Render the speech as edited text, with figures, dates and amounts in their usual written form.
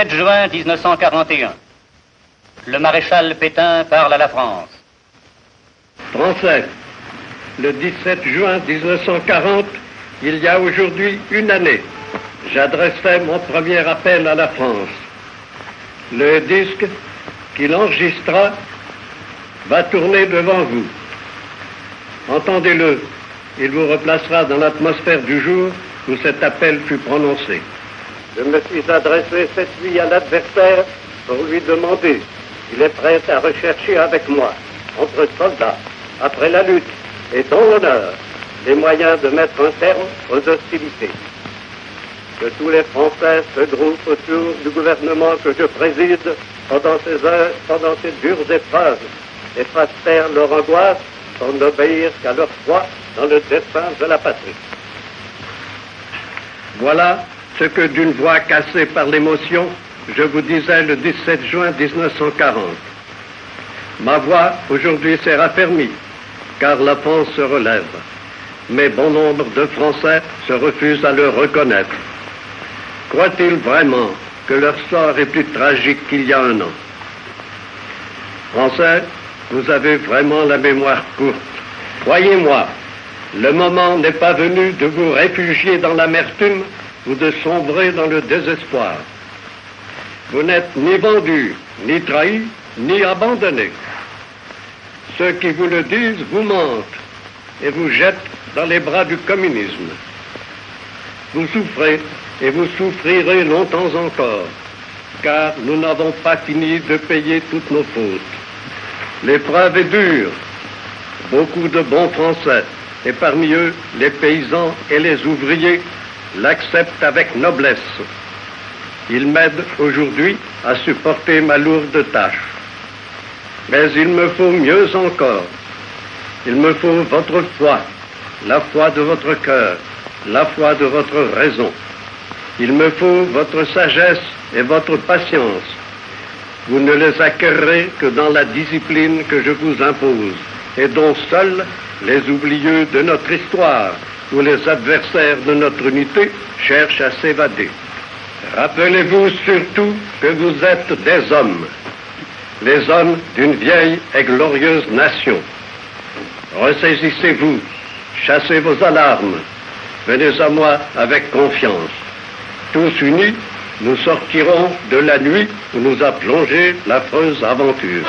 17 juin 1941. Le maréchal Pétain parle à la France. Français, le 17 juin 1940, il y a aujourd'hui une année, j'adressais mon premier appel à la France. Le disque qu'il enregistra va tourner devant vous. Entendez-le, il vous replacera dans l'atmosphère du jour où cet appel fut prononcé. Je me suis adressé cette nuit à l'adversaire pour lui demander s'il est prêt à rechercher avec moi, entre soldats, après la lutte et dans l'honneur, les moyens de mettre un terme aux hostilités. Que tous les Français se groupent autour du gouvernement que je préside pendant ces heures, pendant ces dures épreuves, et fassent taire leur angoisse pour n'obéir qu'à leur foi dans le destin de la patrie. Voilà ce que d'une voix cassée par l'émotion, je vous disais le 17 juin 1940. Ma voix aujourd'hui s'est raffermie, car la France se relève. Mais bon nombre de Français se refusent à le reconnaître. Croient-ils vraiment que leur sort est plus tragique qu'il y a un an? Français, vous avez vraiment la mémoire courte. Croyez-moi, le moment n'est pas venu de vous réfugier dans l'amertume ou de sombrer dans le désespoir. Vous n'êtes ni vendus, ni trahis, ni abandonnés. Ceux qui vous le disent vous mentent et vous jettent dans les bras du communisme. Vous souffrez et vous souffrirez longtemps encore, car nous n'avons pas fini de payer toutes nos fautes. L'épreuve est dure. Beaucoup de bons Français, et parmi eux les paysans et les ouvriers, l'acceptent avec noblesse. Ils m'aident aujourd'hui à supporter ma lourde tâche. Mais il me faut mieux encore. Il me faut votre foi, la foi de votre cœur, la foi de votre raison. Il me faut votre sagesse et votre patience. Vous ne les acquerrez que dans la discipline que je vous impose, et dont seuls les oublieux de notre histoire ou les adversaires de notre unité cherchent à s'évader. Rappelez-vous surtout que vous êtes des hommes, les hommes d'une vieille et glorieuse nation. Ressaisissez-vous, chassez vos alarmes, venez à moi avec confiance. Tous unis, nous sortirons de la nuit où nous a plongé l'affreuse aventure.